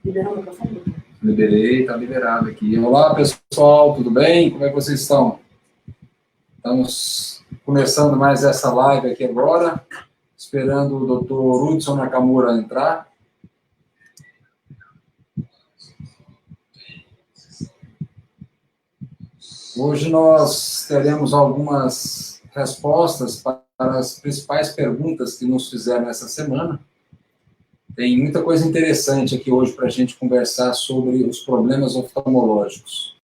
Liberou o microfone? Liberei, está liberado aqui. Olá, pessoal, tudo bem? Como é que vocês estão? Estamos começando mais essa live aqui agora, esperando o Dr. Hudson Nakamura entrar. Hoje nós teremos algumas respostas para as principais perguntas que nos fizeram essa semana. Tem muita coisa interessante aqui hoje para a gente conversar sobre os problemas oftalmológicos.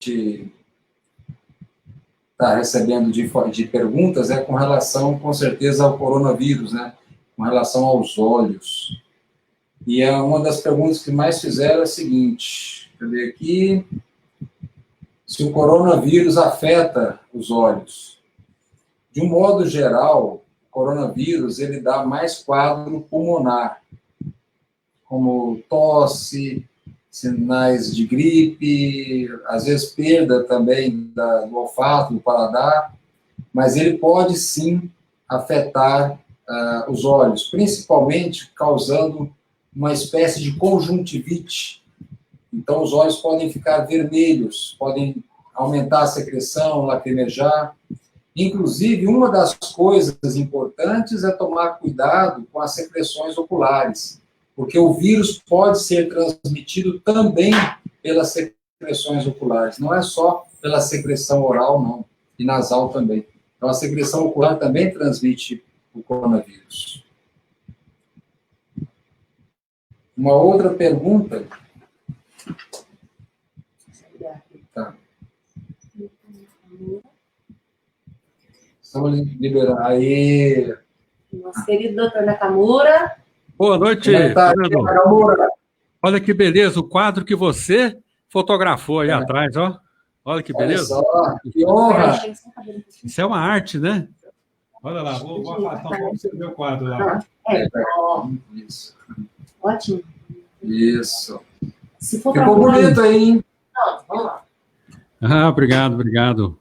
A gente está recebendo de perguntas com relação, com certeza, ao coronavírus, né? Com relação aos olhos. E uma das perguntas que mais fizeram é a seguinte, deixa eu ver aqui, se o coronavírus afeta os olhos. De um modo geral, o coronavírus ele dá mais quadro pulmonar, como tosse, sinais de gripe, às vezes perda também do olfato, do paladar, mas ele pode sim afetar os olhos, principalmente causando uma espécie de conjuntivite. Então, os olhos podem ficar vermelhos, podem aumentar a secreção, lacrimejar. Inclusive, uma das coisas importantes é tomar cuidado com as secreções oculares, porque o vírus pode ser transmitido também pelas secreções oculares, não é só pela secreção oral, não, e nasal também. Então, a secreção ocular também transmite o coronavírus. Uma outra pergunta. Tá. Estamos liberando. Aí. Nosso querido doutor Nakamura. Boa noite, Nakamura. Olha que beleza, o quadro que você fotografou aí atrás, ó. Olha que beleza. Olha só, que honra. Isso é uma arte, né? Olha lá, vou afastar para você ver o quadro lá. Isso. Ótimo. Isso. Se for ficou bonito aí, hein? Vamos lá. Ah, obrigado.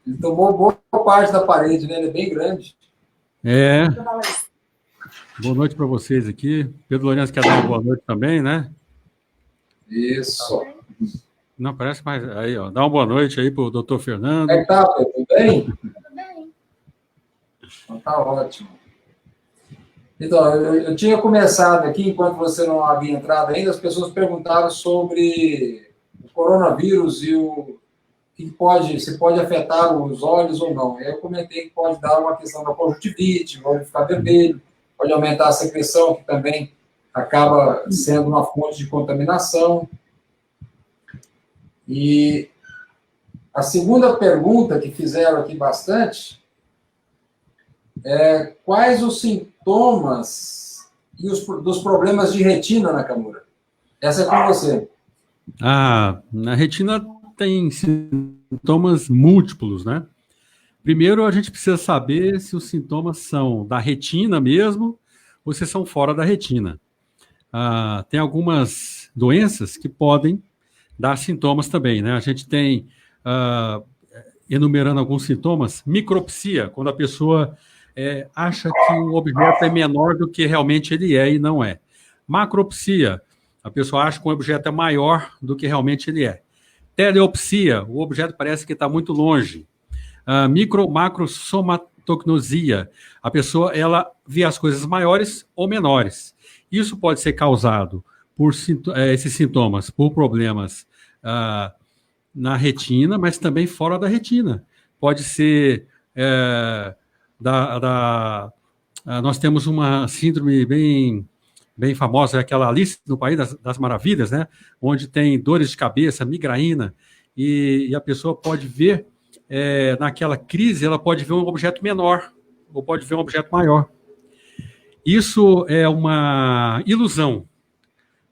Ele tomou boa parte da parede, né? Ele é bem grande. É. Boa noite para vocês aqui. Pedro Lourenço quer dar uma boa noite também, né? Isso. Não, parece mais... Aí, ó. Dá uma boa noite aí para o doutor Fernando. Como é que tá, Pedro? Tudo bem? Tudo bem. Então, tá ótimo. Então, eu tinha começado aqui, enquanto você não havia entrado ainda, as pessoas perguntaram sobre o coronavírus e se pode afetar os olhos ou não. Eu comentei que pode dar uma questão da conjuntivite, o olho ficar vermelho, pode aumentar a secreção, que também acaba sendo uma fonte de contaminação. E a segunda pergunta que fizeram aqui bastante é quais os sintomas dos problemas de retina, Nakamura? Essa é com você. Na retina tem sintomas múltiplos, né? Primeiro, a gente precisa saber se os sintomas são da retina mesmo ou se são fora da retina. Tem algumas doenças que podem dar sintomas também, né? A gente tem, enumerando alguns sintomas, micropsia, quando a pessoa acha que o objeto é menor do que realmente ele é e não é. Macropsia, a pessoa acha que o objeto é maior do que realmente ele é. Teleopsia, o objeto parece que está muito longe. Macrosomatognosia, a pessoa ela vê as coisas maiores ou menores. Isso pode ser causado por esses sintomas, por problemas na retina, mas também fora da retina. Pode ser nós temos uma síndrome bem famosa, aquela Alice no País das Maravilhas, né? Onde tem dores de cabeça, migraína, e a pessoa pode ver, naquela crise, ela pode ver um objeto menor, ou pode ver um objeto maior. Isso é uma ilusão,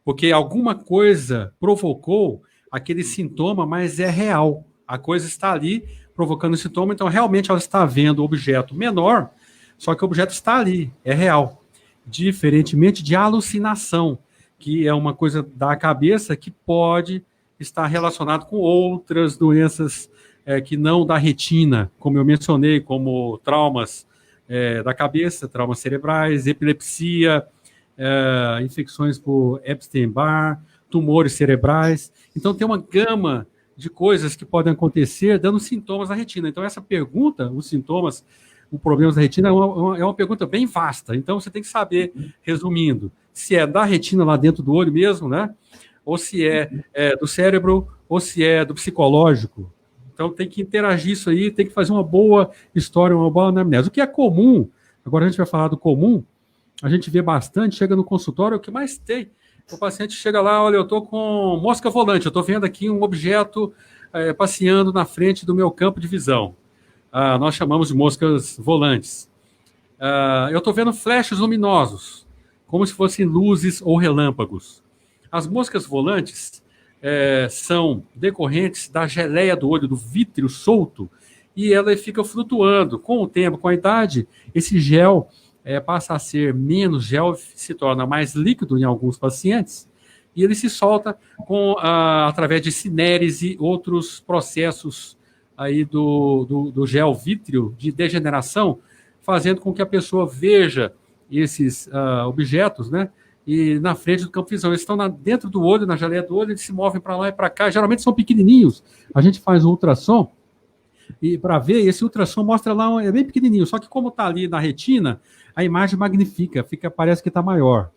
porque alguma coisa provocou aquele sintoma, mas é real. A coisa está ali provocando sintoma, então realmente ela está vendo o objeto menor, só que o objeto está ali, é real. Diferentemente de alucinação, que é uma coisa da cabeça que pode estar relacionado com outras doenças que não da retina, como eu mencionei, como traumas da cabeça, traumas cerebrais, epilepsia, infecções por Epstein-Barr, tumores cerebrais. Então, tem uma gama de coisas que podem acontecer dando sintomas na retina. Então, essa pergunta, os sintomas, os problemas da retina, é uma pergunta bem vasta. Então, você tem que saber, resumindo, se é da retina lá dentro do olho mesmo, né? Ou se é do cérebro, ou se é do psicológico. Então, tem que interagir isso aí, tem que fazer uma boa história, uma boa anamnese. O que é comum, agora a gente vai falar do comum, a gente vê bastante, chega no consultório, o que mais tem, o paciente chega lá, olha, eu estou com mosca volante, eu estou vendo aqui um objeto passeando na frente do meu campo de visão. Nós chamamos de moscas volantes. Eu estou vendo flashes luminosos, como se fossem luzes ou relâmpagos. As moscas volantes são decorrentes da geleia do olho, do vítreo solto, e ela fica flutuando. Com o tempo, com a idade, esse gel passa a ser menos gel, se torna mais líquido em alguns pacientes, e ele se solta através de cinérese e outros processos aí do gel vítreo de degeneração, fazendo com que a pessoa veja esses objetos, né? E na frente do campo de visão. Eles estão dentro do olho, na geleia do olho, eles se movem para lá e para cá. Geralmente são pequenininhos. A gente faz um ultrassom e para ver, esse ultrassom mostra lá, é bem pequenininho. Só que como está ali na retina, a imagem magnifica, parece que está maior.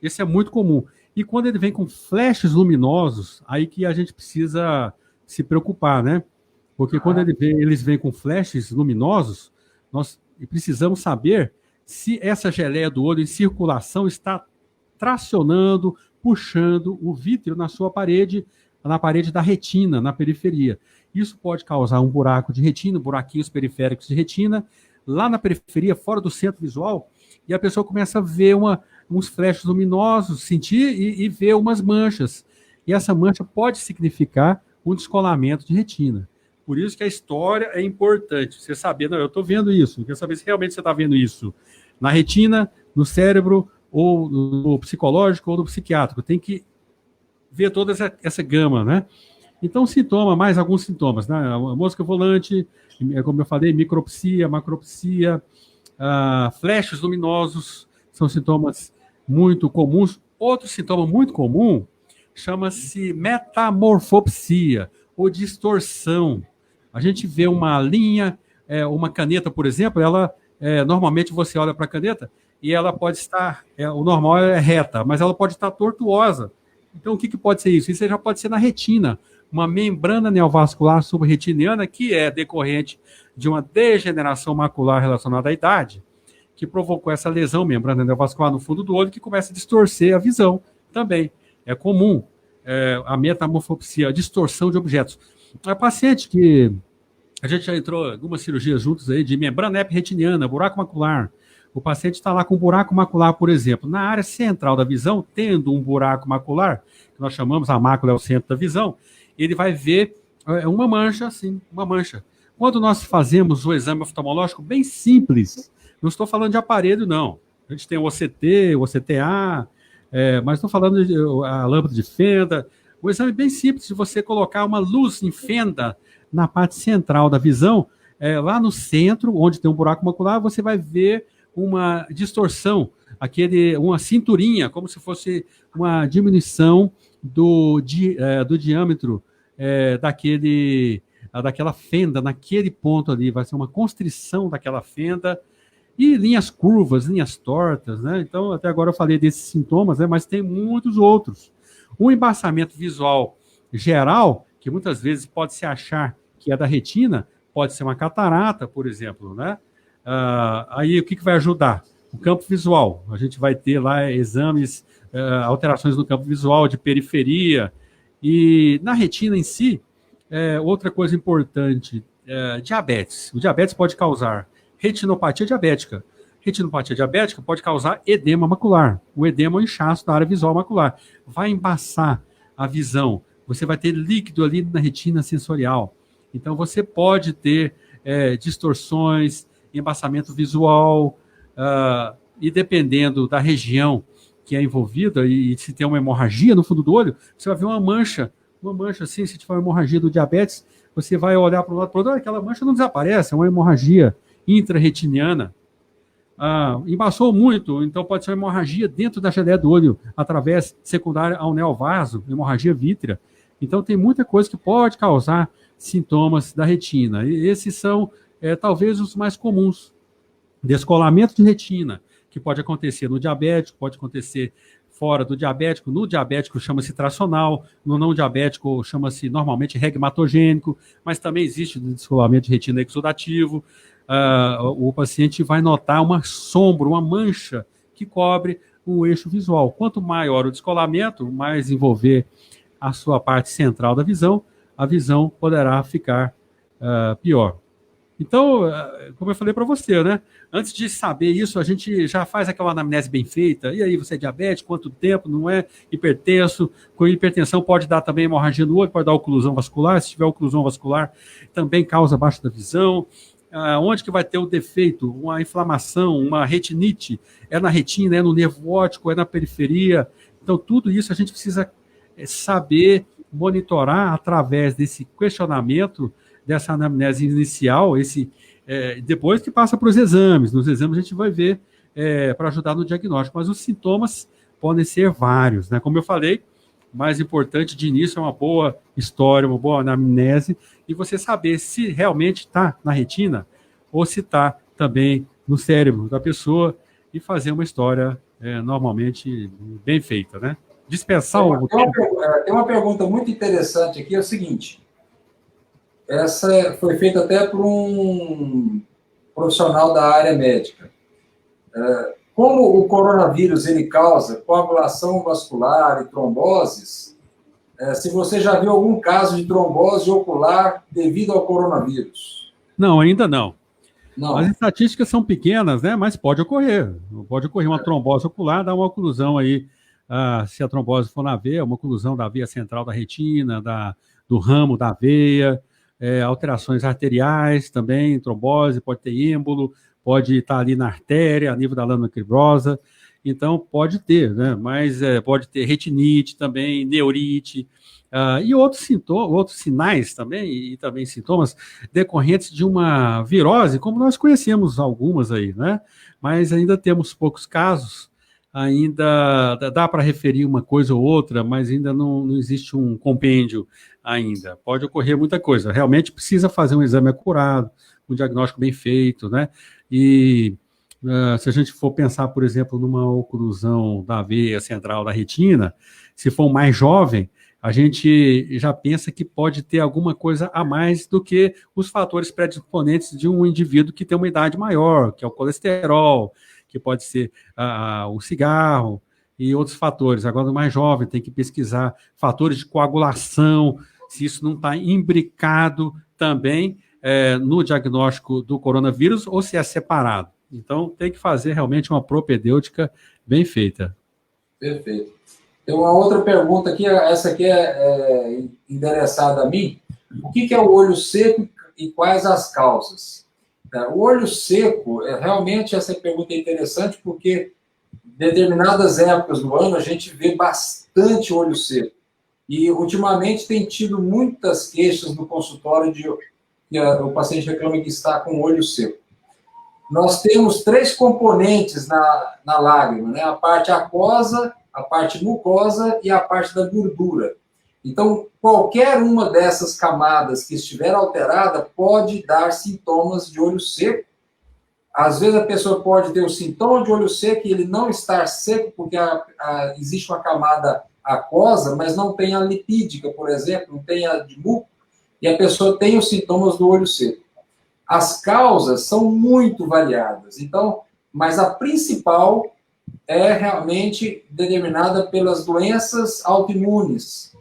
Esse é muito comum. E quando ele vem com flashes luminosos, aí que a gente precisa se preocupar, né? Porque quando eles vêm com flashes luminosos, nós precisamos saber se essa geleia do olho em circulação está tracionando, puxando o vítreo na sua parede, na parede da retina, na periferia. Isso pode causar um buraco de retina, buraquinhos periféricos de retina, lá na periferia, fora do centro visual, e a pessoa começa a ver uns flashes luminosos, sentir e ver umas manchas. E essa mancha pode significar um descolamento de retina. Por isso que a história é importante. Você saber, não, eu estou vendo isso, eu quero saber se realmente você está vendo isso na retina, no cérebro, ou no psicológico, ou no psiquiátrico. Tem que ver toda essa gama, né? Então, mais alguns sintomas, né? A mosca volante, como eu falei, micropsia, macropsia, flashes luminosos, são sintomas muito comuns. Outro sintoma muito comum chama-se metamorfopsia, ou distorção. A gente vê uma linha, uma caneta, por exemplo, normalmente você olha para a caneta e ela pode estar, o normal é reta, mas ela pode estar tortuosa. Então, o que pode ser isso? Isso já pode ser na retina, uma membrana neovascular subretiniana que é decorrente de uma degeneração macular relacionada à idade, que provocou essa lesão membrana neovascular no fundo do olho, que começa a distorcer a visão também. É comum a metamorfopsia, a distorção de objetos. A paciente que a gente já entrou em algumas cirurgias juntos aí de membrana epretiniana, buraco macular. O paciente está lá com buraco macular, por exemplo, na área central da visão, tendo um buraco macular, que nós chamamos, a mácula é o centro da visão, ele vai ver uma mancha, assim, uma mancha. Quando nós fazemos o exame oftalmológico bem simples, não estou falando de aparelho, não. A gente tem o OCT, o OCTA, mas estou falando de a lâmpada de fenda. O exame bem simples de você colocar uma luz em fenda na parte central da visão, lá no centro, onde tem um buraco macular, você vai ver uma distorção, uma cinturinha, como se fosse uma diminuição do diâmetro daquela fenda, naquele ponto ali, vai ser uma constrição daquela fenda, e linhas curvas, linhas tortas, né? Então, até agora eu falei desses sintomas, né? Mas tem muitos outros. Um embaçamento visual geral, que muitas vezes pode se achar que é da retina, pode ser uma catarata, por exemplo, né? Aí o que vai ajudar? O campo visual. A gente vai ter lá exames, alterações no campo visual, de periferia. E na retina em si, outra coisa importante, diabetes. O diabetes pode causar retinopatia diabética. Retinopatia diabética pode causar edema macular. O edema é um inchaço da área visual macular. Vai embaçar a visão. Você vai ter líquido ali na retina sensorial. Então, você pode ter distorções, embaçamento visual, e dependendo da região que é envolvida, e se tem uma hemorragia no fundo do olho, você vai ver uma mancha assim, se tiver uma hemorragia do diabetes, você vai olhar para o lado, para o outro, aquela mancha não desaparece, é uma hemorragia intrarretiniana. Embaçou muito, então pode ser uma hemorragia dentro da geleia do olho, através secundária ao neovaso, hemorragia vítrea. Então tem muita coisa que pode causar sintomas da retina. E esses são talvez os mais comuns. Descolamento de retina, que pode acontecer no diabético, pode acontecer fora do diabético. No diabético chama-se tracional, no não diabético chama-se normalmente regmatogênico, mas também existe o descolamento de retina exudativo. O paciente vai notar uma sombra, uma mancha que cobre o eixo visual. Quanto maior o descolamento, mais envolver a sua parte central da visão, a visão poderá ficar pior. Então, como eu falei para você, né? Antes de saber isso, a gente já faz aquela anamnese bem feita. E aí, você é diabético? Quanto tempo? Não é hipertenso? Com hipertensão pode dar também hemorragia no olho, pode dar oclusão vascular. Se tiver oclusão vascular, também causa baixa da visão. Onde que vai ter o defeito? Uma inflamação, uma retinite? É na retina, é no nervo óptico, é na periferia? Então, tudo isso a gente precisa saber monitorar através desse questionamento, dessa anamnese inicial, depois que passa para os exames. Nos exames a gente vai ver para ajudar no diagnóstico, mas os sintomas podem ser vários, né? Como eu falei, o mais importante de início é uma boa história, uma boa anamnese, e você saber se realmente está na retina ou se está também no cérebro da pessoa, e fazer uma história normalmente bem feita, né? Dispensar o... Tem uma pergunta muito interessante aqui, é o seguinte: essa foi feita até por um profissional da área médica. Como o coronavírus ele causa coagulação vascular e tromboses, se você já viu algum caso de trombose ocular devido ao coronavírus? Não, ainda não. Não. As estatísticas são pequenas, né? Mas pode ocorrer. Pode ocorrer uma trombose ocular, dar uma oclusão aí, se a trombose for na veia, uma oclusão da veia central da retina, do ramo da veia, alterações arteriais também, trombose, pode ter êmbolo, pode estar ali na artéria, a nível da lâmina fibrosa. Então, pode ter, né? Mas pode ter retinite também, neurite, e outros sinais também, e também sintomas decorrentes de uma virose, como nós conhecemos algumas aí, né? Mas ainda temos poucos casos, ainda dá para referir uma coisa ou outra, mas ainda não existe um compêndio ainda. Pode ocorrer muita coisa. Realmente precisa fazer um exame acurado, um diagnóstico bem feito, né? E se a gente for pensar, por exemplo, numa oclusão da veia central da retina, se for mais jovem, a gente já pensa que pode ter alguma coisa a mais do que os fatores predisponentes de um indivíduo que tem uma idade maior, que é o colesterol, que pode ser o cigarro e outros fatores. Agora, o mais jovem tem que pesquisar fatores de coagulação, se isso não está imbricado também no diagnóstico do coronavírus ou se é separado. Então, tem que fazer realmente uma propedêutica bem feita. Perfeito. Tem uma outra pergunta aqui, essa aqui é endereçada a mim. O que é o olho seco e quais as causas? O olho seco, realmente essa pergunta é interessante porque em determinadas épocas do ano a gente vê bastante olho seco. E ultimamente tem tido muitas queixas no consultório que o paciente reclama que está com o olho seco. Nós temos 3 componentes na lágrima, né? A parte aquosa, a parte mucosa e a parte da gordura. Então, qualquer uma dessas camadas que estiver alterada pode dar sintomas de olho seco. Às vezes a pessoa pode ter o sintoma de olho seco e ele não estar seco porque existe uma camada aquosa, mas não tem a lipídica, por exemplo, não tem a de muco, e a pessoa tem os sintomas do olho seco. As causas são muito variadas, então, mas a principal é realmente determinada pelas doenças autoimunes.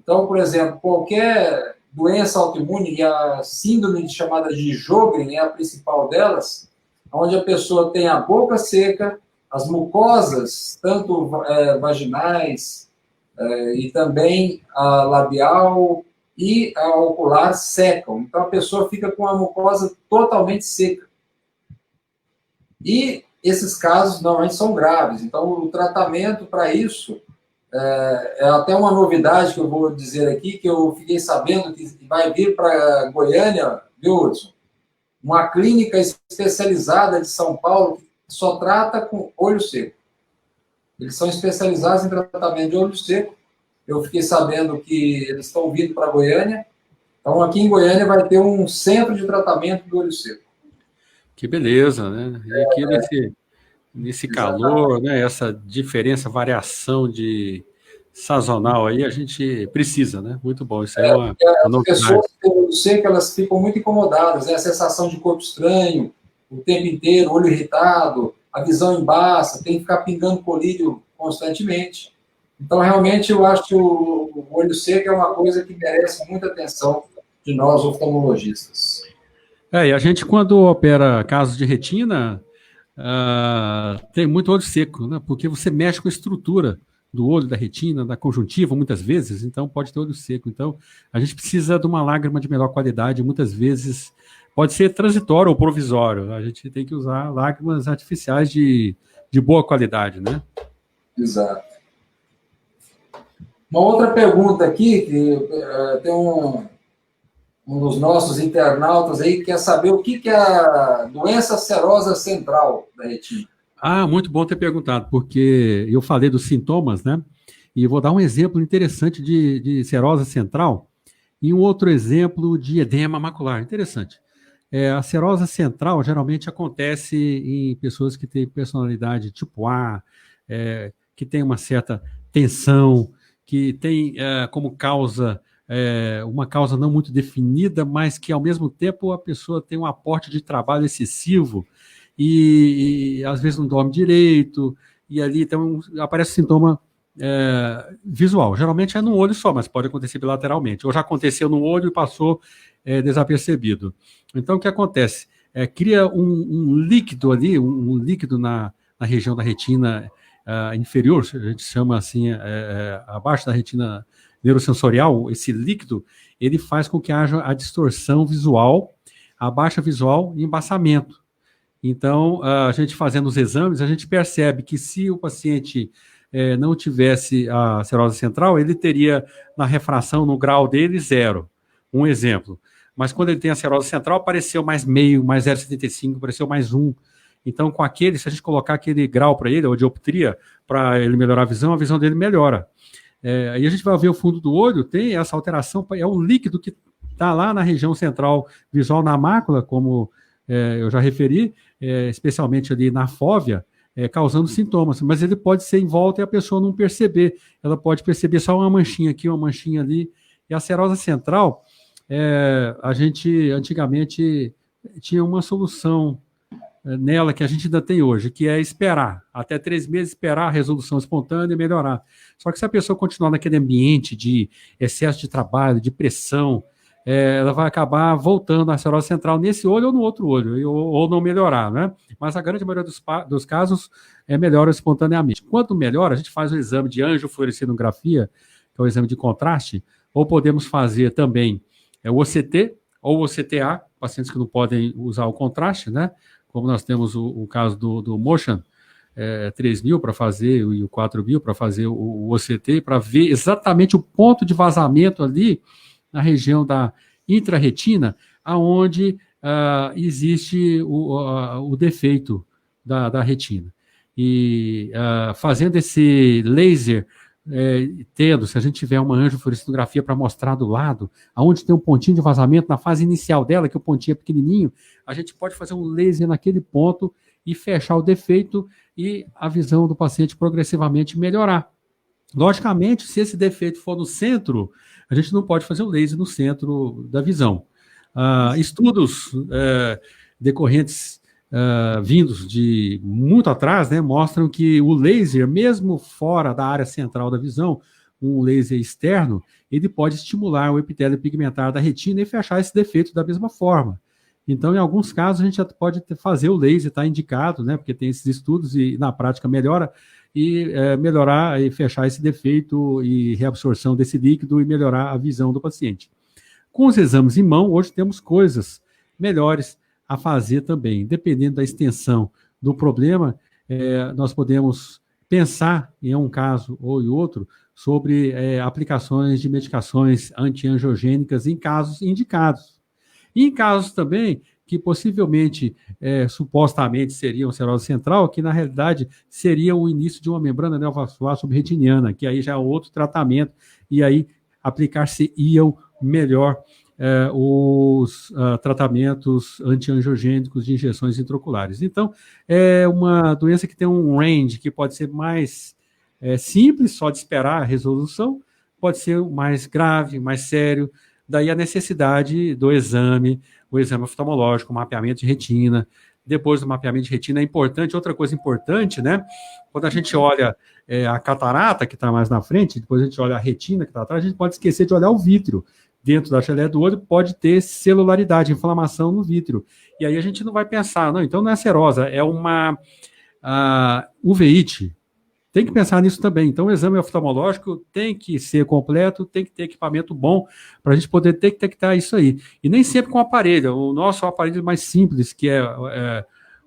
Então, por exemplo, qualquer doença autoimune, e a síndrome chamada de Sjögren é a principal delas, onde a pessoa tem a boca seca, as mucosas, tanto vaginais e também a labial e a ocular secam. Então, a pessoa fica com a mucosa totalmente seca. E esses casos normalmente são graves. Então, o tratamento para isso é até uma novidade que eu vou dizer aqui, que eu fiquei sabendo que vai vir para Goiânia, viu, Hudson? Uma clínica especializada de São Paulo que só trata com olho seco. Eles são especializados em tratamento de olho seco. Eu fiquei sabendo que eles estão vindo para Goiânia. Então, aqui em Goiânia vai ter um centro de tratamento do olho seco. Que beleza, né? E aqui nesse calor, né? Essa diferença, variação de sazonal aí, a gente precisa, né? Muito bom, isso aí é uma As novidade. pessoas que têm olho seco, elas ficam muito incomodadas, né? A sensação de corpo estranho, o tempo inteiro, olho irritado, a visão embaça, tem que ficar pingando colírio constantemente. Então, realmente, eu acho que o olho seco é uma coisa que merece muita atenção de nós, oftalmologistas. E a gente, quando opera casos de retina, tem muito olho seco, né? Porque você mexe com a estrutura do olho, da retina, da conjuntiva, muitas vezes, então pode ter olho seco. Então, a gente precisa de uma lágrima de melhor qualidade, muitas vezes pode ser transitório ou provisório. A gente tem que usar lágrimas artificiais de boa qualidade, né? Exato. Uma outra pergunta aqui, que tem um dos nossos internautas aí que quer saber o que é a doença serosa central da retina. Muito bom ter perguntado, porque eu falei dos sintomas, né? E eu vou dar um exemplo interessante de serosa central e um outro exemplo de edema macular. Interessante. A serosa central geralmente acontece em pessoas que têm personalidade tipo A, que tem uma certa tensão, que tem como causa uma causa não muito definida, mas que ao mesmo tempo a pessoa tem um aporte de trabalho excessivo e às vezes não dorme direito, e ali então aparece sintoma visual. Geralmente é no olho só, mas pode acontecer bilateralmente. Ou já aconteceu no olho e passou desapercebido. Então, o que acontece? Cria um líquido ali, um líquido na região da retina inferior, a gente chama assim, abaixo da retina neurosensorial, esse líquido, ele faz com que haja a distorção visual, a baixa visual e embaçamento. Então, a gente fazendo os exames, a gente percebe que se o paciente não tivesse a serose central, ele teria na refração, no grau dele, 0. Um exemplo. Mas quando ele tem a serose central, apareceu mais meio, mais 0,75, apareceu mais 1. Então, com aquele, se a gente colocar aquele grau para ele, ou dioptria, para ele melhorar a visão dele melhora. Aí a gente vai ver o fundo do olho, tem essa alteração, é um líquido que está lá na região central visual, na mácula, como eu já referi, especialmente ali na fóvea, causando sintomas, mas ele pode ser em volta e a pessoa não perceber, ela pode perceber só uma manchinha aqui, uma manchinha ali, e a serosa central, a gente antigamente tinha uma solução nela que a gente ainda tem hoje, que é esperar, até 3 meses esperar a resolução espontânea e melhorar. Só que se a pessoa continuar naquele ambiente de excesso de trabalho, de pressão, ela vai acabar voltando à serose central nesse olho ou no outro olho, ou não melhorar, né? Mas a grande maioria dos casos melhora espontaneamente. Quanto melhor, a gente faz o exame de angiofluorescinografia, que é o exame de contraste, ou podemos fazer também o OCT ou o OCTA, pacientes que não podem usar o contraste, né? Como nós temos o caso do Motion 3000 para fazer, e o 4000 para fazer o OCT, para ver exatamente o ponto de vazamento ali na região da intrarretina, aonde existe o defeito da retina. E fazendo esse laser, se a gente tiver uma angiofluorescinografia para mostrar do lado, aonde tem um pontinho de vazamento na fase inicial dela, que o pontinho é pequenininho, a gente pode fazer um laser naquele ponto e fechar o defeito e a visão do paciente progressivamente melhorar. Logicamente, se esse defeito for no centro, a gente não pode fazer o laser no centro da visão. Estudos decorrentes vindos de muito atrás, né, mostram que o laser, mesmo fora da área central da visão, um laser externo, ele pode estimular o epitélio pigmentar da retina e fechar esse defeito da mesma forma. Então, em alguns casos, a gente já pode fazer o laser, está indicado, né, porque tem esses estudos e na prática melhora, e melhorar e fechar esse defeito e reabsorção desse líquido e melhorar a visão do paciente. Com os exames em mão, hoje temos coisas melhores a fazer também. Dependendo da extensão do problema, nós podemos pensar em um caso ou em outro sobre aplicações de medicações antiangiogênicas em casos indicados. E em casos também que possivelmente, supostamente, seriam serose central, que na realidade seria o início de uma membrana neovascular subretiniana, que aí já é outro tratamento, e aí aplicar-se-iam melhor os tratamentos antiangiogênicos de injeções intraoculares. Então, é uma doença que tem um range que pode ser mais simples, só de esperar a resolução, pode ser mais grave, mais sério, daí a necessidade do exame, o exame oftalmológico, o mapeamento de retina. Depois do mapeamento de retina é importante, outra coisa importante, né? Quando a gente olha a catarata, que está mais na frente, depois a gente olha a retina, que está atrás, a gente pode esquecer de olhar o vítreo. Dentro da geleia do olho pode ter celularidade, inflamação no vítreo. E aí a gente não vai pensar, não, então não é serosa, é uma uveíte. Tem que pensar nisso também. Então, o exame oftalmológico tem que ser completo, tem que ter equipamento bom para a gente poder detectar isso aí. E nem sempre com aparelho. O nosso aparelho mais simples, que é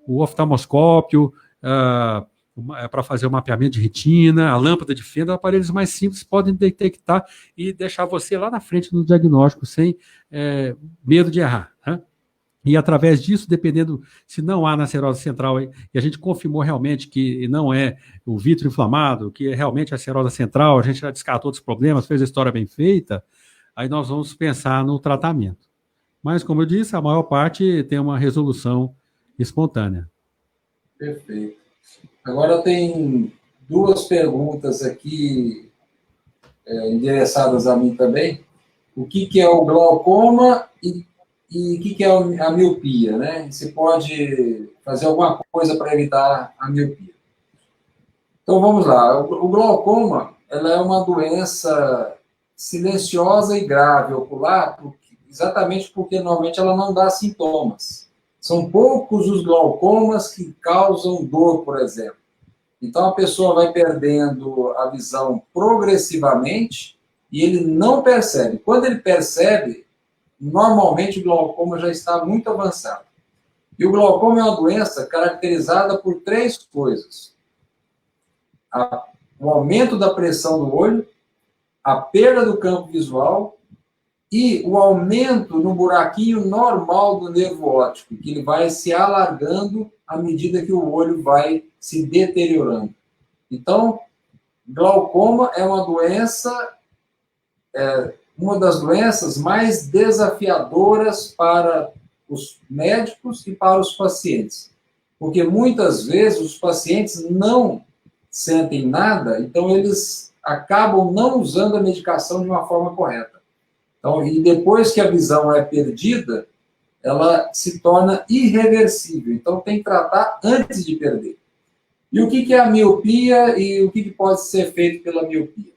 o oftalmoscópio, para fazer o mapeamento de retina, a lâmpada de fenda, aparelhos mais simples podem detectar e deixar você lá na frente no diagnóstico, sem medo de errar, né? E através disso, dependendo se não há na serose central, e a gente confirmou realmente que não é o vítreo inflamado, que é realmente a serose central, a gente já descartou outros problemas, fez a história bem feita, aí nós vamos pensar no tratamento. Mas, como eu disse, a maior parte tem uma resolução espontânea. Perfeito. Agora tem duas perguntas aqui endereçadas a mim também. O que é o glaucoma e o que é a miopia, né? Você pode fazer alguma coisa para evitar a miopia. Então, vamos lá. O glaucoma, ela é uma doença silenciosa e grave ocular, exatamente porque normalmente ela não dá sintomas. São poucos os glaucomas que causam dor, por exemplo. Então, a pessoa vai perdendo a visão progressivamente e ele não percebe. Quando ele percebe, normalmente o glaucoma já está muito avançado. E o glaucoma é uma doença caracterizada por três coisas: o aumento da pressão do olho, a perda do campo visual e o aumento no buraquinho normal do nervo óptico, que ele vai se alargando à medida que o olho vai se deteriorando. Então, glaucoma é uma doença, uma das doenças mais desafiadoras para os médicos e para os pacientes, porque muitas vezes os pacientes não sentem nada, então eles acabam não usando a medicação de uma forma correta. Então, e depois que a visão é perdida, ela se torna irreversível. Então, tem que tratar antes de perder. E o que é a miopia e o que pode ser feito pela miopia?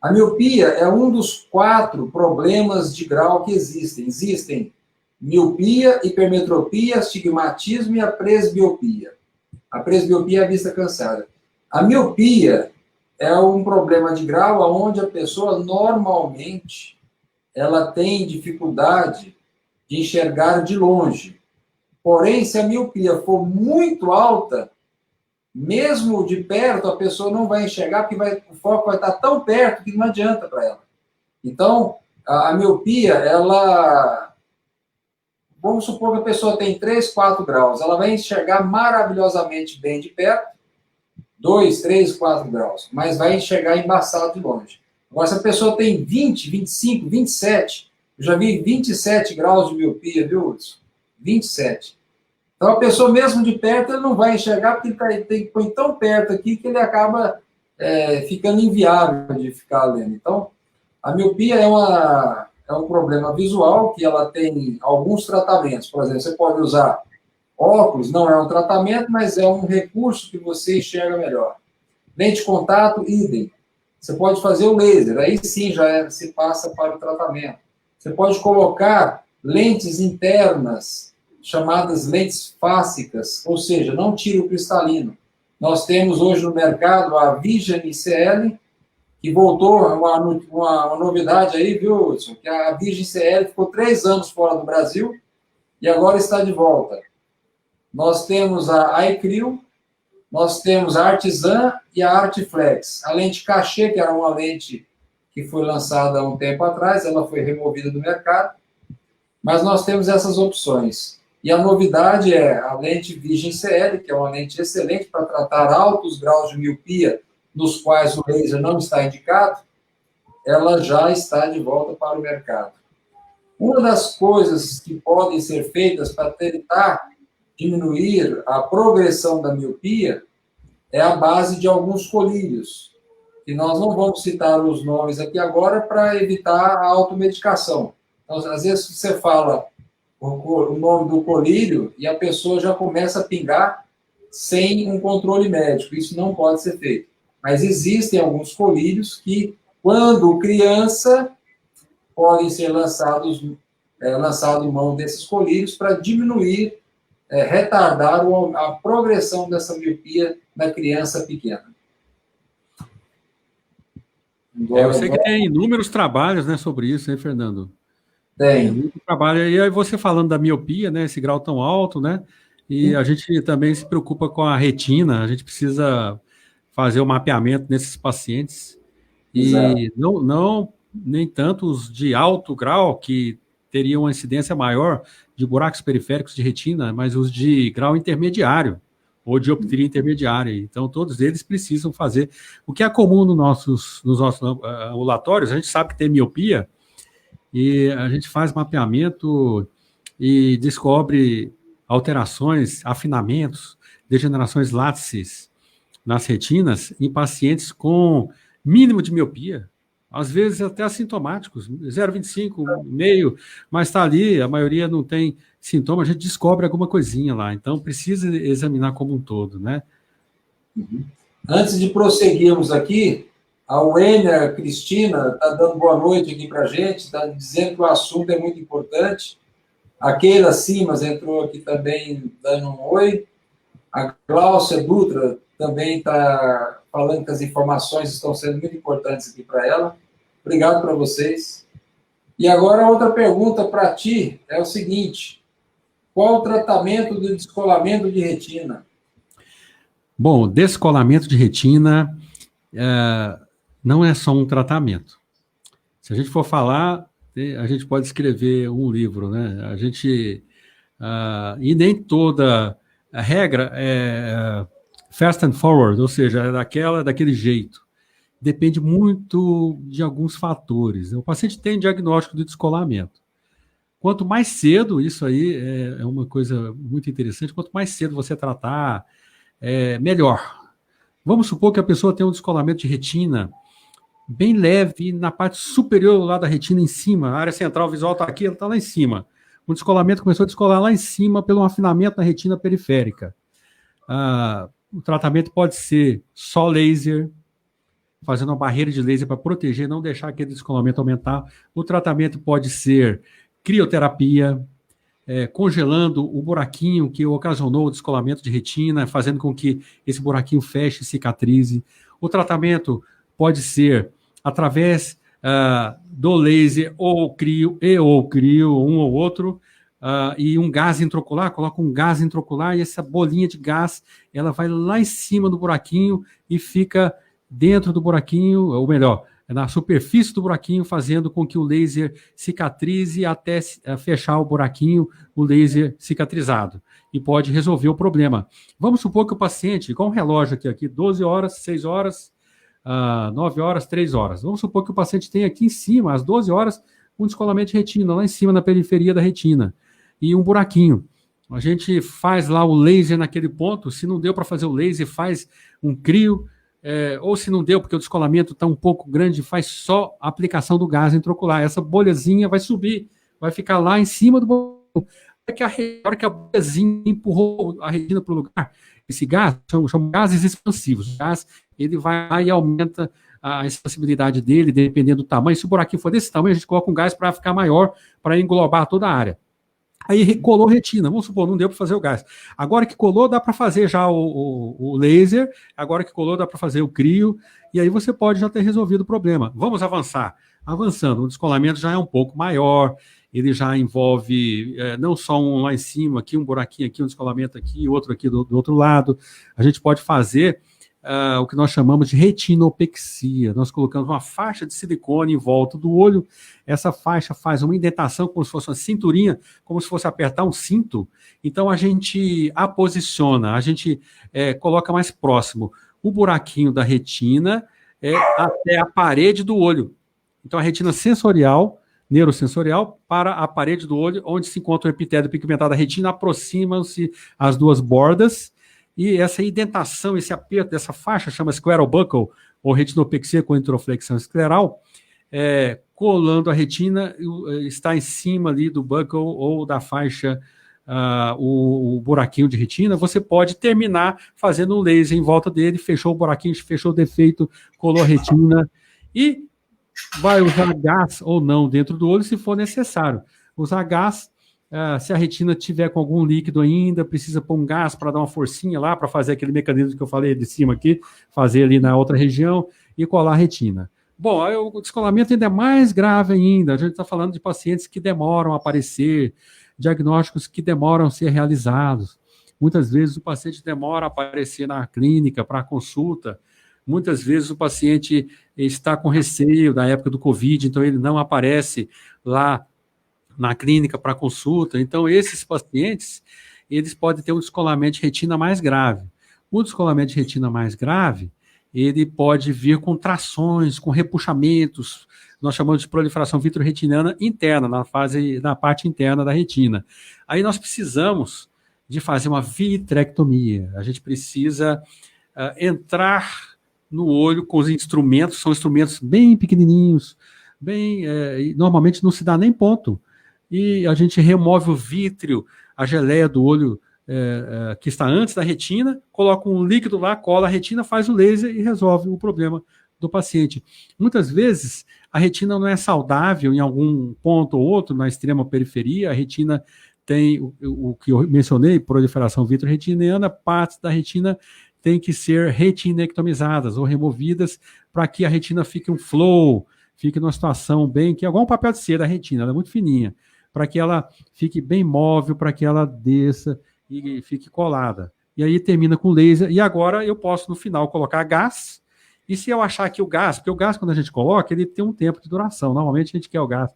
A miopia é um dos 4 problemas de grau que existem. Existem miopia, hipermetropia, astigmatismo e a presbiopia. A presbiopia é a vista cansada. A miopia é um problema de grau onde a pessoa normalmente ela tem dificuldade de enxergar de longe. Porém, se a miopia for muito alta, mesmo de perto, a pessoa não vai enxergar, porque o foco vai estar tão perto que não adianta para ela. Então, a miopia, ela... Vamos supor que a pessoa tem 3, 4 graus. Ela vai enxergar maravilhosamente bem de perto, 2, 3, 4 graus, mas vai enxergar embaçado de longe. Agora, se a pessoa tem 20, 25, 27, eu já vi 27 graus de miopia, viu, Hudson? 27. Então, a pessoa, mesmo de perto, ele não vai enxergar, porque ele tem que pôr tão perto aqui que ele acaba ficando inviável de ficar lendo. Então, a miopia é um problema visual que ela tem alguns tratamentos. Por exemplo, você pode usar óculos, não é um tratamento, mas é um recurso que você enxerga melhor. Lente de contato, idem. Você pode fazer o laser, aí sim se passa para o tratamento. Você pode colocar lentes internas, chamadas lentes fásicas, ou seja, não tira o cristalino. Nós temos hoje no mercado a Vision ICL, que voltou uma novidade aí, viu, Hudson? Que a Vision ICL ficou 3 anos fora do Brasil e agora está de volta. nós temos a iCrio, nós temos a Artisan e a Artiflex. A lente cachê, que era uma lente que foi lançada há um tempo atrás, ela foi removida do mercado, mas nós temos essas opções. E a novidade é a lente Vision CL, que é uma lente excelente para tratar altos graus de miopia, nos quais o laser não está indicado, ela já está de volta para o mercado. Uma das coisas que podem ser feitas para tentar diminuir a progressão da miopia é a base de alguns colírios, que nós não vamos citar os nomes aqui agora para evitar a automedicação. Então, às vezes você fala o nome do colírio e a pessoa já começa a pingar sem um controle médico. Isso não pode ser feito. Mas existem alguns colírios que, quando criança, podem ser lançado mão desses colírios para diminuir, retardar a progressão dessa miopia na criança pequena. Eu sei que tem inúmeros trabalhos, né, sobre isso, hein, Fernando? Tem. Muito trabalho. E aí você falando da miopia, né, esse grau tão alto, né, e a gente também se preocupa com a retina, a gente precisa fazer o mapeamento nesses pacientes. Exato. E não nem tanto os de alto grau, que teriam uma incidência maior de buracos periféricos de retina, mas os de grau intermediário, ou dioptria intermediária. Então, todos eles precisam fazer. O que é comum nos nossos ambulatórios, a gente sabe que tem miopia, e a gente faz mapeamento e descobre alterações, afinamentos, degenerações látices nas retinas em pacientes com mínimo de miopia, às vezes até assintomáticos, 0,25, meio, mas está ali, a maioria não tem sintoma, a gente descobre alguma coisinha lá, então precisa examinar como um todo, né? Antes de prosseguirmos aqui, a Wênia Cristina está dando boa noite aqui para a gente, está dizendo que o assunto é muito importante. A Keila Simas entrou aqui também dando um oi. A Cláudia Dutra também está falando que as informações estão sendo muito importantes aqui para ela. Obrigado para vocês. E agora outra pergunta para ti é o seguinte: qual o tratamento do descolamento de retina? Bom, descolamento de retina não é só um tratamento. Se a gente for falar, a gente pode escrever um livro, né? A gente e nem toda a regra é fast and forward, ou seja, é daquele jeito. Depende muito de alguns fatores. O paciente tem diagnóstico de descolamento. Quanto mais cedo, isso aí é uma coisa muito interessante, quanto mais cedo você tratar, melhor. Vamos supor que a pessoa tem um descolamento de retina bem leve na parte superior lá da retina em cima, a área central visual está aqui, ela está lá em cima. O descolamento começou a descolar lá em cima pelo afinamento da retina periférica. O tratamento pode ser só laser, fazendo uma barreira de laser para proteger, não deixar aquele descolamento aumentar. O tratamento pode ser crioterapia, congelando o buraquinho que ocasionou o descolamento de retina, fazendo com que esse buraquinho feche e cicatrize. O tratamento pode ser através do laser ou crio, um ou outro, e um gás intraocular, coloca um gás intraocular e essa bolinha de gás, ela vai lá em cima do buraquinho e fica dentro do buraquinho, ou melhor, na superfície do buraquinho, fazendo com que o laser cicatrize até fechar o buraquinho, o laser cicatrizado. E pode resolver o problema. Vamos supor que o paciente, igual um relógio aqui 12 horas, 6 horas, 9 horas, 3 horas. Vamos supor que o paciente tem aqui em cima, às 12 horas, um descolamento de retina, lá em cima, na periferia da retina, e um buraquinho. A gente faz lá o laser naquele ponto, se não deu para fazer o laser, faz um crio, ou se não deu, porque o descolamento está um pouco grande, faz só a aplicação do gás intraocular. Essa bolhazinha vai subir, vai ficar lá em cima do buraco. A hora que a bolhazinha empurrou a retina para o lugar, esse gás, são gases expansivos. O gás, ele vai lá e aumenta a expansibilidade dele, dependendo do tamanho. Se o buraquinho for desse tamanho, a gente coloca um gás para ficar maior, para englobar toda a área. Aí colou retina, vamos supor, não deu para fazer o gás. Agora que colou, dá para fazer já o laser, agora que colou, dá para fazer o crio, e aí você pode já ter resolvido o problema. Vamos avançar. Avançando, o descolamento já é um pouco maior, ele já envolve não só um lá em cima, aqui um buraquinho aqui, um descolamento aqui, outro aqui do outro lado. A gente pode fazer o que nós chamamos de retinopexia. Nós colocamos uma faixa de silicone em volta do olho, essa faixa faz uma indentação como se fosse uma cinturinha, como se fosse apertar um cinto, então a gente a posiciona, a gente coloca mais próximo o buraquinho da retina até a parede do olho. Então a retina sensorial, neurosensorial, para a parede do olho, onde se encontra o epitélio pigmentado da retina, aproximam-se as duas bordas, e essa indentação, esse aperto dessa faixa, chama scleral buckle, ou retinopexia com introflexão escleral, colando a retina, está em cima ali do buckle ou da faixa, o buraquinho de retina. Você pode terminar fazendo um laser em volta dele, fechou o buraquinho, fechou o defeito, colou a retina, e vai usar gás ou não dentro do olho, se for necessário. Usar gás, se a retina tiver com algum líquido ainda, precisa pôr um gás para dar uma forcinha lá, para fazer aquele mecanismo que eu falei de cima aqui, fazer ali na outra região e colar a retina. Bom, o descolamento ainda é mais grave ainda. A gente está falando de pacientes que demoram a aparecer, diagnósticos que demoram a ser realizados. Muitas vezes o paciente demora a aparecer na clínica para consulta. Muitas vezes o paciente está com receio da época do Covid, então ele não aparece lá na clínica para consulta. Então, esses pacientes, eles podem ter um descolamento de retina mais grave. O descolamento de retina mais grave, ele pode vir com trações, com repuxamentos, nós chamamos de proliferação vitreoretiniana interna, na parte interna da retina. Aí nós precisamos de fazer uma vitrectomia. A gente precisa entrar no olho com os instrumentos, são instrumentos bem pequenininhos, normalmente não se dá nem ponto. E a gente remove o vítreo, a geleia do olho que está antes da retina, coloca um líquido lá, cola a retina, faz o laser e resolve o problema do paciente. Muitas vezes a retina não é saudável em algum ponto ou outro, na extrema periferia, a retina tem o que eu mencionei, proliferação vitreoretiniana, partes da retina têm que ser retinectomizadas ou removidas para que a retina fique um flow, fique numa situação bem, que é igual um papel de cera, a retina, ela é muito fininha, para que ela fique bem móvel, para que ela desça e fique colada. E aí termina com laser, e agora eu posso no final colocar gás, e se eu achar que o gás, porque o gás quando a gente coloca, ele tem um tempo de duração, normalmente a gente quer o gás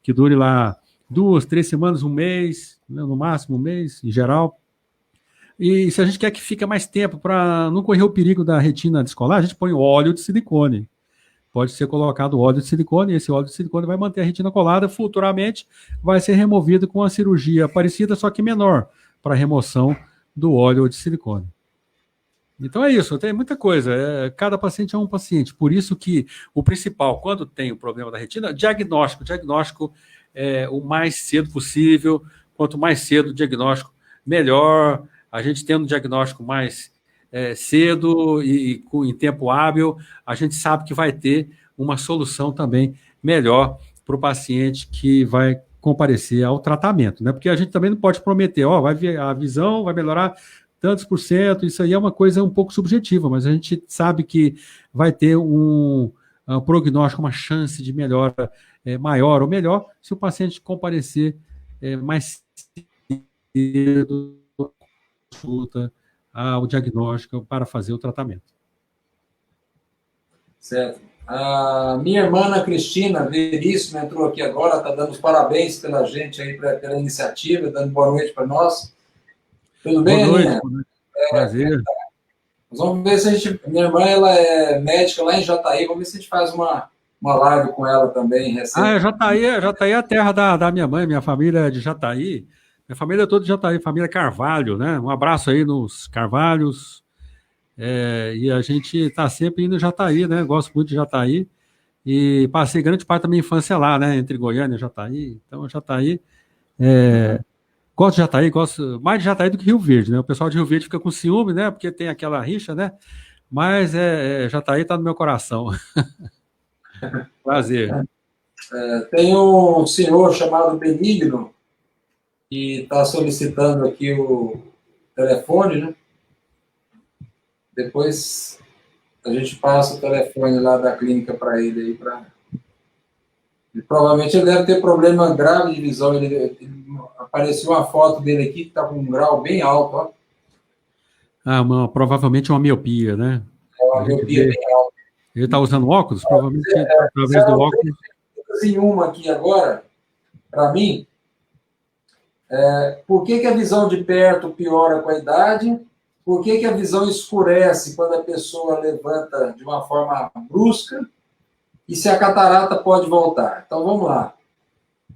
que dure lá 2, 3 semanas, um mês, né, no máximo um mês, em geral. E se a gente quer que fique mais tempo, para não correr o perigo da retina descolar, a gente põe óleo de silicone. Pode ser colocado óleo de silicone, e esse óleo de silicone vai manter a retina colada, futuramente vai ser removido com uma cirurgia parecida, só que menor, para remoção do óleo de silicone. Então é isso, tem muita coisa, cada paciente é um paciente, por isso que o principal, quando tem o problema da retina, diagnóstico é o mais cedo possível, quanto mais cedo o diagnóstico, melhor, a gente tendo um diagnóstico mais cedo e em tempo hábil, a gente sabe que vai ter uma solução também melhor para o paciente que vai comparecer ao tratamento, né? Porque a gente também não pode prometer, a visão vai melhorar tantos por cento, isso aí é uma coisa um pouco subjetiva, mas a gente sabe que vai ter um prognóstico, uma chance de melhora maior ou melhor se o paciente comparecer mais cedo à consulta, ao diagnóstico para fazer o tratamento. Certo. A minha irmã Ana Cristina Veríssimo entrou aqui agora, está dando os parabéns pela gente aí, pela iniciativa, dando boa noite para nós. Tudo bem, Aninha? Boa noite. Prazer. Nós vamos ver se a gente... Minha irmã, ela é médica lá em Jataí, vamos ver se a gente faz uma live com ela também, recente. Jataí é a terra da minha mãe, minha família é de Jataí. Minha família é toda de Jataí, família Carvalho, né? Um abraço aí nos Carvalhos. E a gente está sempre indo em Jataí, né? Gosto muito de Jataí. E passei grande parte da minha infância lá, né? Entre Goiânia e Jataí. Então, Jataí... Gosto de Jataí, gosto mais de Jataí do que Rio Verde, né? O pessoal de Rio Verde fica com ciúme, né? Porque tem aquela rixa, né? Mas Jataí está no meu coração. Prazer. Tem um senhor chamado Benigno que está solicitando aqui o telefone, né? Depois a gente passa o telefone lá da clínica para ele aí, para E provavelmente ele deve ter problema grave de visão. Apareceu uma foto dele aqui que está com um grau bem alto, ó. Provavelmente uma miopia, né? É uma miopia bem alta. Ele está usando óculos? Provavelmente através do óculos. Em uma aqui agora, para mim, por que a visão de perto piora com a idade? Por que a visão escurece quando a pessoa levanta de uma forma brusca? E se a catarata pode voltar? Então, vamos lá.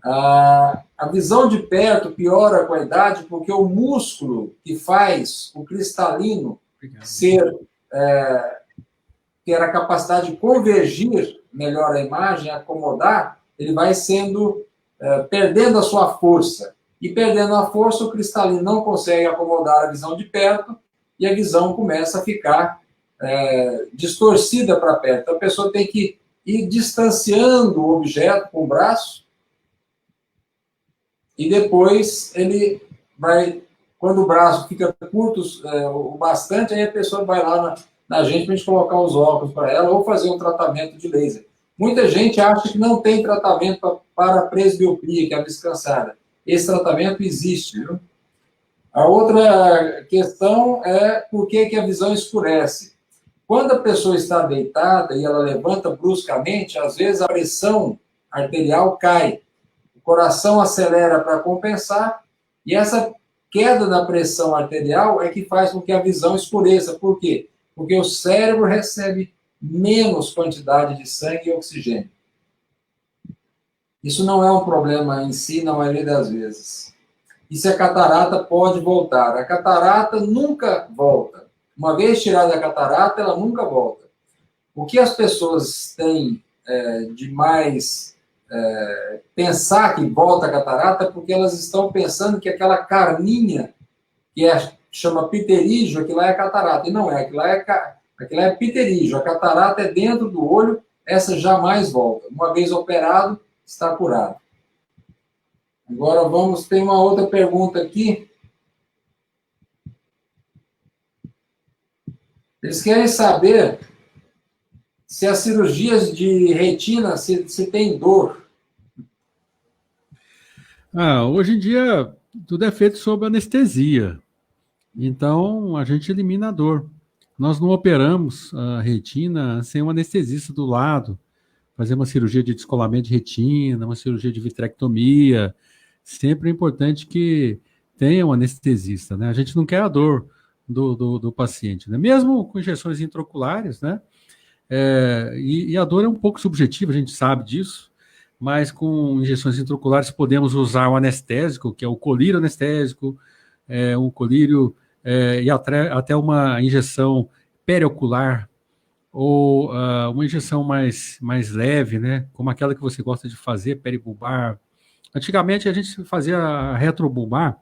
A visão de perto piora com a idade porque o músculo que faz o cristalino ter a capacidade de convergir melhor a imagem, acomodar, ele vai perdendo a sua força. E perdendo a força, o cristalino não consegue acomodar a visão de perto e a visão começa a ficar distorcida para perto. Então, a pessoa tem que ir distanciando o objeto com o braço e depois ele vai, quando o braço fica curto o bastante, aí a pessoa vai lá na gente para a gente colocar os óculos para ela ou fazer um tratamento de laser. Muita gente acha que não tem tratamento para a presbiopia, que é a vista cansada. Esse tratamento existe, viu? A outra questão é por que a visão escurece. Quando a pessoa está deitada e ela levanta bruscamente, às vezes a pressão arterial cai. O coração acelera para compensar e essa queda da pressão arterial é que faz com que a visão escureça. Por quê? Porque o cérebro recebe menos quantidade de sangue e oxigênio. Isso não é um problema em si, na maioria das vezes. E se a catarata pode voltar? A catarata nunca volta. Uma vez tirada a catarata, ela nunca volta. O que as pessoas têm de mais pensar que volta a catarata é porque elas estão pensando que aquela carninha, que chama pterígio, aquilo lá é catarata. E não é, aquilo lá é pterígio. A catarata é dentro do olho, essa jamais volta. Uma vez operado, está curado. Agora tem uma outra pergunta aqui. Eles querem saber se as cirurgias de retina se tem dor. Hoje em dia, tudo é feito sob anestesia. Então, a gente elimina a dor. Nós não operamos a retina sem um anestesista do lado. Fazer uma cirurgia de descolamento de retina, uma cirurgia de vitrectomia. Sempre é importante que tenha um anestesista, né? A gente não quer a dor do paciente, né? Mesmo com injeções intraoculares, né? E a dor é um pouco subjetiva, a gente sabe disso, mas com injeções intraoculares podemos usar um anestésico, que é o colírio anestésico, um colírio e até uma injeção periocular, ou uma injeção mais leve, né? Como aquela que você gosta de fazer, peribulbar. Antigamente a gente fazia a retrobulbar.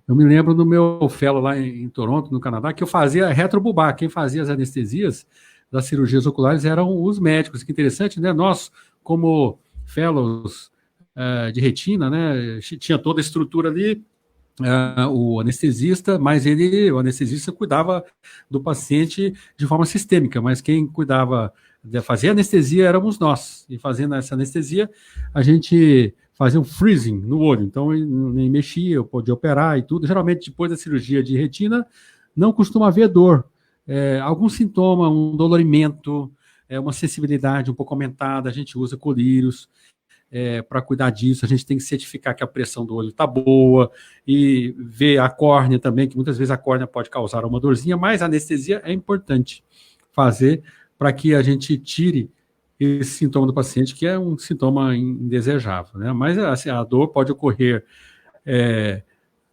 Eu me lembro do meu fellow lá em Toronto, no Canadá, que eu fazia retrobulbar. Quem fazia as anestesias das cirurgias oculares eram os médicos. Que interessante, né? Nós, como fellows de retina, né? Tinha toda a estrutura ali, o anestesista, mas o anestesista cuidava do paciente de forma sistêmica, mas quem cuidava de fazer anestesia éramos nós. E fazendo essa anestesia, a gente fazia um freezing no olho, então ele nem mexia, eu podia operar e tudo. Geralmente, depois da cirurgia de retina, não costuma haver dor. Algum sintoma, um dolorimento, uma sensibilidade um pouco aumentada, a gente usa colírios para cuidar disso. A gente tem que certificar que a pressão do olho está boa e ver a córnea também, que muitas vezes a córnea pode causar uma dorzinha, mas a anestesia é importante fazer para que a gente tire esse sintoma do paciente, que é um sintoma indesejável, né? Mas assim, a dor pode ocorrer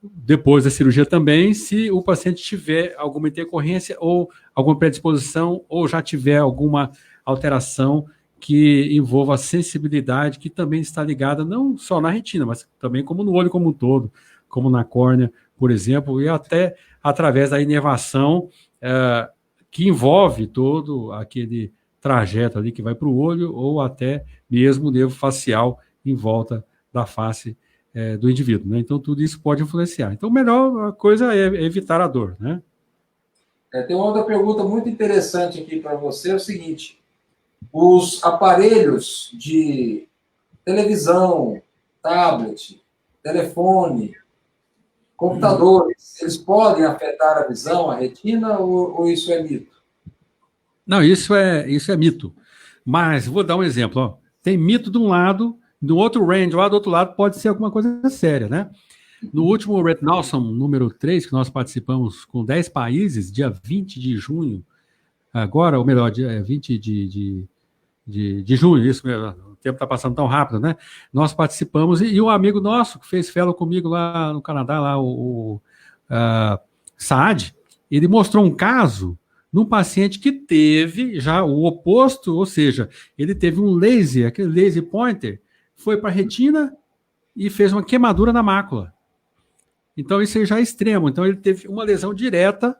depois da cirurgia também, se o paciente tiver alguma intercorrência ou alguma predisposição ou já tiver alguma alteração que envolva a sensibilidade, que também está ligada não só na retina, mas também como no olho como um todo, como na córnea, por exemplo, e até através da inervação que envolve todo aquele trajeto ali que vai para o olho, ou até mesmo o nervo facial em volta da face do indivíduo, né? Então, tudo isso pode influenciar. Então, a melhor coisa é evitar a dor, né? Tem uma outra pergunta muito interessante aqui para você, é o seguinte: os aparelhos de televisão, tablet, telefone, computadores, eles podem afetar a visão, a retina, ou isso é mito? Não, isso é mito. Mas vou dar um exemplo. Ó. Tem mito de um lado, do outro range, lá do outro lado pode ser alguma coisa séria, né? No último Red Nelson, número 3, que nós participamos com 10 países, dia 20 de junho, agora, ou melhor, dia 20 de junho, isso mesmo, o tempo está passando tão rápido, né? Nós participamos, e um amigo nosso que fez fellow comigo lá no Canadá, lá o Saad, ele mostrou um caso num paciente que teve já o oposto, ou seja, ele teve um laser, aquele laser pointer, foi para a retina e fez uma queimadura na mácula. Então, isso aí já é extremo. Então, ele teve uma lesão direta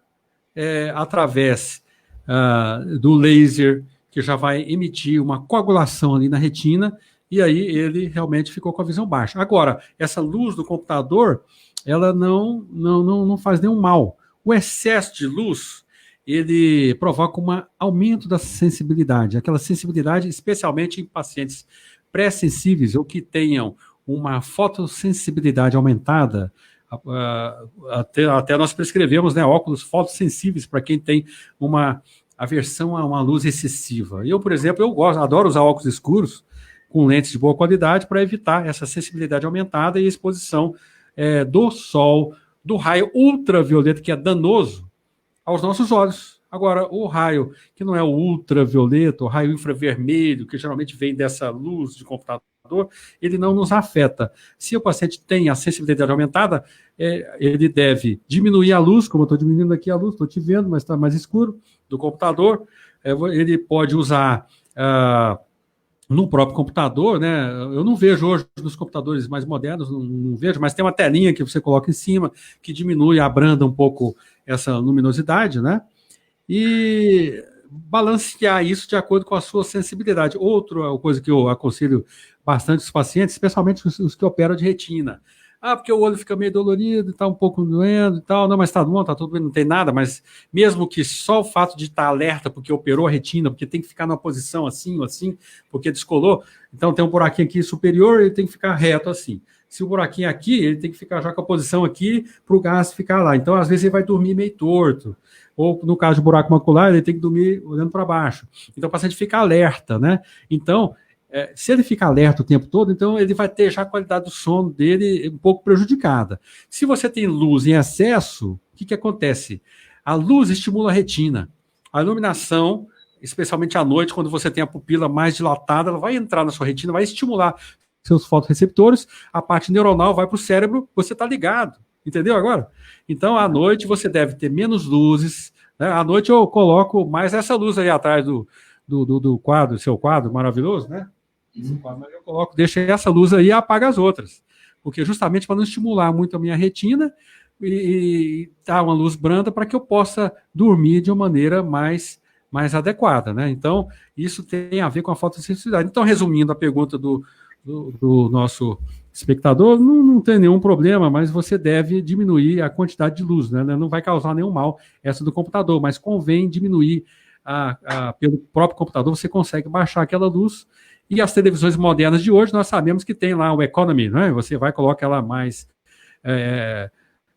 através do laser, que já vai emitir uma coagulação ali na retina, e aí ele realmente ficou com a visão baixa. Agora, essa luz do computador, ela não faz nenhum mal. O excesso de luz, ele provoca um aumento da sensibilidade. Aquela sensibilidade, especialmente em pacientes pré-sensíveis ou que tenham uma fotossensibilidade aumentada. Até nós prescrevemos, né, óculos fotossensíveis para quem tem uma aversão a uma luz excessiva. Eu, por exemplo, adoro usar óculos escuros com lentes de boa qualidade para evitar essa sensibilidade aumentada e a exposição do sol, do raio ultravioleta, que é danoso aos nossos olhos. Agora, o raio que não é o ultravioleta, o raio infravermelho, que geralmente vem dessa luz de computador, ele não nos afeta. Se o paciente tem a sensibilidade aumentada, ele deve diminuir a luz, como eu estou diminuindo aqui a luz, estou te vendo, mas está mais escuro, do computador. Ele pode usar no próprio computador, né? Eu não vejo hoje nos computadores mais modernos, não vejo, mas tem uma telinha que você coloca em cima, que diminui, abranda um pouco essa luminosidade, né? E balancear isso de acordo com a sua sensibilidade. Outra coisa que eu aconselho bastante os pacientes, especialmente os que operam de retina. Porque o olho fica meio dolorido, está um pouco doendo e tal. Não, mas está bom, está tudo bem, não tem nada. Mas mesmo que só o fato de estar alerta porque operou a retina, porque tem que ficar numa posição assim ou assim, porque descolou. Então tem um buraquinho aqui superior, ele tem que ficar reto assim. Se o buraquinho é aqui, ele tem que ficar já com a posição aqui para o gás ficar lá. Então, às vezes, ele vai dormir meio torto. Ou, no caso de buraco macular, ele tem que dormir olhando para baixo. Então, o paciente fica alerta, né? Então, se ele fica alerta o tempo todo, então ele vai ter já a qualidade do sono dele um pouco prejudicada. Se você tem luz em excesso, o que acontece? A luz estimula a retina. A iluminação, especialmente à noite, quando você tem a pupila mais dilatada, ela vai entrar na sua retina, vai estimular seus fotorreceptores, a parte neuronal vai para o cérebro, você está ligado, entendeu agora? Então, à noite, você deve ter menos luzes, né? À noite eu coloco mais essa luz aí atrás do quadro, seu quadro maravilhoso, né? Mas eu coloco, deixo essa luz aí e apago as outras, porque justamente para não estimular muito a minha retina e dar uma luz branda para que eu possa dormir de uma maneira mais adequada, né? Então, isso tem a ver com a fotossensibilidade. Então, resumindo a pergunta do nosso espectador, não tem nenhum problema, mas você deve diminuir a quantidade de luz, né? Não vai causar nenhum mal essa do computador, mas convém diminuir pelo próprio computador, você consegue baixar aquela luz. E as televisões modernas de hoje, nós sabemos que tem lá o Economy, né? Você vai colocar ela mais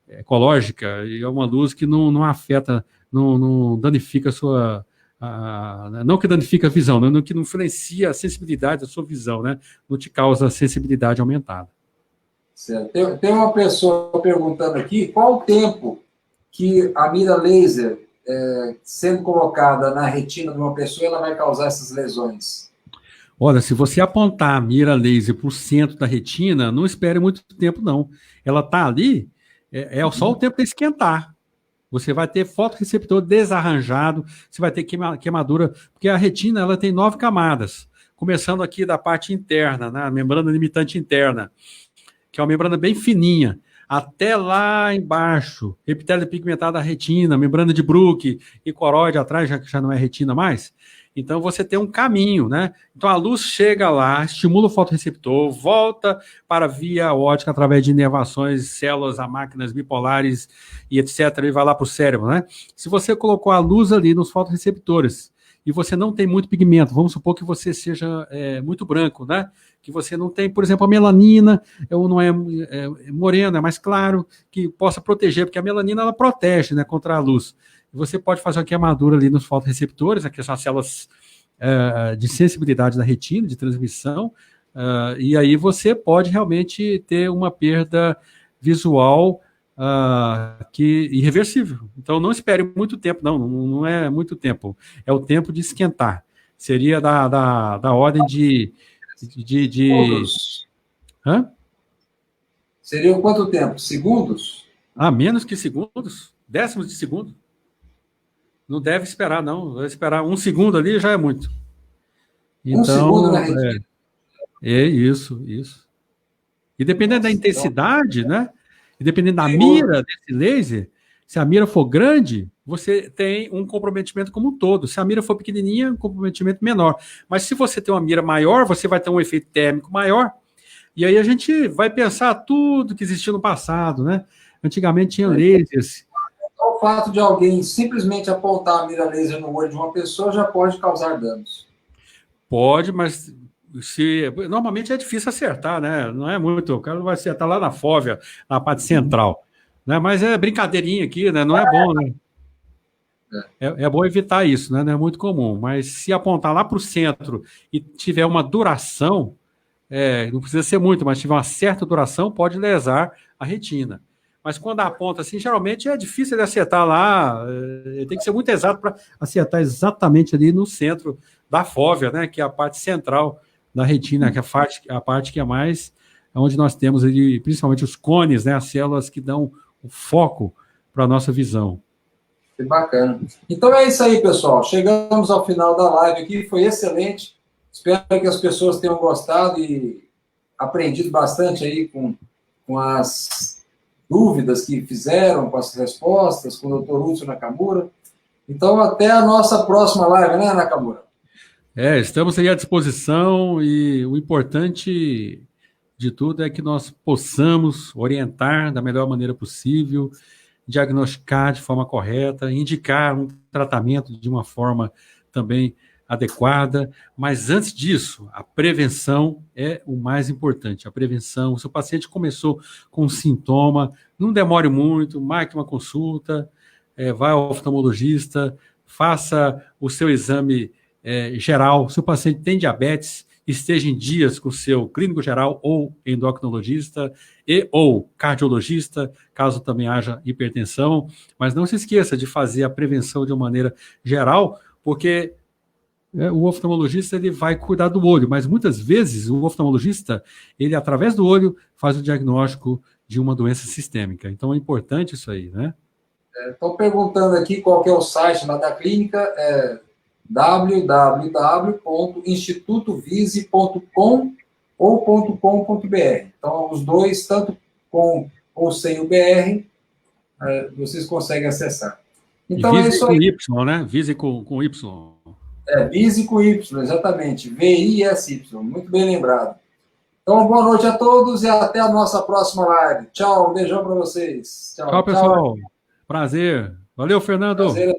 ecológica, e é uma luz que não afeta, não danifica a sua... não que danifica a visão, né? Que não influencia a sensibilidade da sua visão, né? Não te causa sensibilidade aumentada. Certo. Tem uma pessoa perguntando aqui, qual o tempo que a mira laser sendo colocada na retina de uma pessoa, ela vai causar essas lesões? Olha, se você apontar a mira laser para o centro da retina, não espere muito tempo, não. Ela está ali, só o tempo de esquentar. Você vai ter fotorreceptor desarranjado, você vai ter queimadura, porque a retina ela tem 9 camadas, começando aqui da parte interna, né, a membrana limitante interna, que é uma membrana bem fininha, até lá embaixo, epitélio pigmentado da retina, membrana de Bruch e coroide atrás, já que já não é retina mais. Então, você tem um caminho, né? Então, a luz chega lá, estimula o fotorreceptor, volta para a via óptica através de inervações, células, a máquinas bipolares e etc. E vai lá para o cérebro, né? Se você colocou a luz ali nos fotorreceptores e você não tem muito pigmento, vamos supor que você seja muito branco, né? Que você não tem, por exemplo, a melanina, ou não é moreno, é mais claro, que possa proteger, porque a melanina ela protege, né, contra a luz. Você pode fazer uma queimadura ali nos fotorreceptores, que são as células de sensibilidade da retina, de transmissão, e aí você pode realmente ter uma perda visual irreversível. Então não espere muito tempo, não é muito tempo, é o tempo de esquentar. Seria da ordem de Hã? Seriam quanto tempo? Segundos? Menos que segundos, décimos de segundo. Não deve esperar, não. Vai esperar 1 segundo ali já é muito. Então, 1 segundo na retina. Isso. E dependendo da intensidade, né? E dependendo da mira desse laser, se a mira for grande, você tem um comprometimento como um todo. Se a mira for pequenininha, um comprometimento menor. Mas se você tem uma mira maior, você vai ter um efeito térmico maior. E aí a gente vai pensar tudo que existiu no passado, né? Antigamente tinha lasers. O fato de alguém simplesmente apontar a mira laser no olho de uma pessoa já pode causar danos. Pode, mas normalmente é difícil acertar, né? Não é muito. O cara vai acertar lá na fóvea, na parte central. Né? Mas é brincadeirinha aqui, né? Não é bom, né? É bom evitar isso, né? Não é muito comum. Mas se apontar lá para o centro e tiver uma duração, não precisa ser muito, mas tiver uma certa duração, pode lesar a retina. Mas quando aponta assim, geralmente é difícil de acertar lá, tem que ser muito exato para acertar exatamente ali no centro da fóvea, né, que é a parte central da retina, que é a parte que é mais, onde nós temos ali, principalmente os cones, né, as células que dão o foco para a nossa visão. Que bacana. Então é isso aí, pessoal. Chegamos ao final da live aqui, foi excelente. Espero que as pessoas tenham gostado e aprendido bastante aí com as dúvidas que fizeram, com as respostas, com o Dr. Hudson Nakamura. Então, até a nossa próxima live, né, Nakamura? Estamos aí à disposição e o importante de tudo é que nós possamos orientar da melhor maneira possível, diagnosticar de forma correta, indicar um tratamento de uma forma também adequada, mas antes disso, a prevenção é o mais importante. A prevenção, se o paciente começou com um sintoma, não demore muito, marque uma consulta, vá ao oftalmologista, faça o seu exame geral. Se o paciente tem diabetes, esteja em dias com o seu clínico geral ou endocrinologista ou cardiologista, caso também haja hipertensão, mas não se esqueça de fazer a prevenção de uma maneira geral, porque o oftalmologista ele vai cuidar do olho, mas muitas vezes o oftalmologista, ele através do olho faz o diagnóstico de uma doença sistêmica. Então é importante isso aí, né? Estão perguntando aqui qual que é o site lá da clínica, www.institutovise.com ou .com.br. Então, os dois, tanto com ou sem o BR, vocês conseguem acessar. Então, é isso aí. Vise com Y, né? Vise com Y. Vise com Y, exatamente. VISY. Muito bem lembrado. Então, boa noite a todos e até a nossa próxima live. Tchau, um beijão para vocês. Tchau, pessoal. Prazer. Valeu, Fernando. Prazer.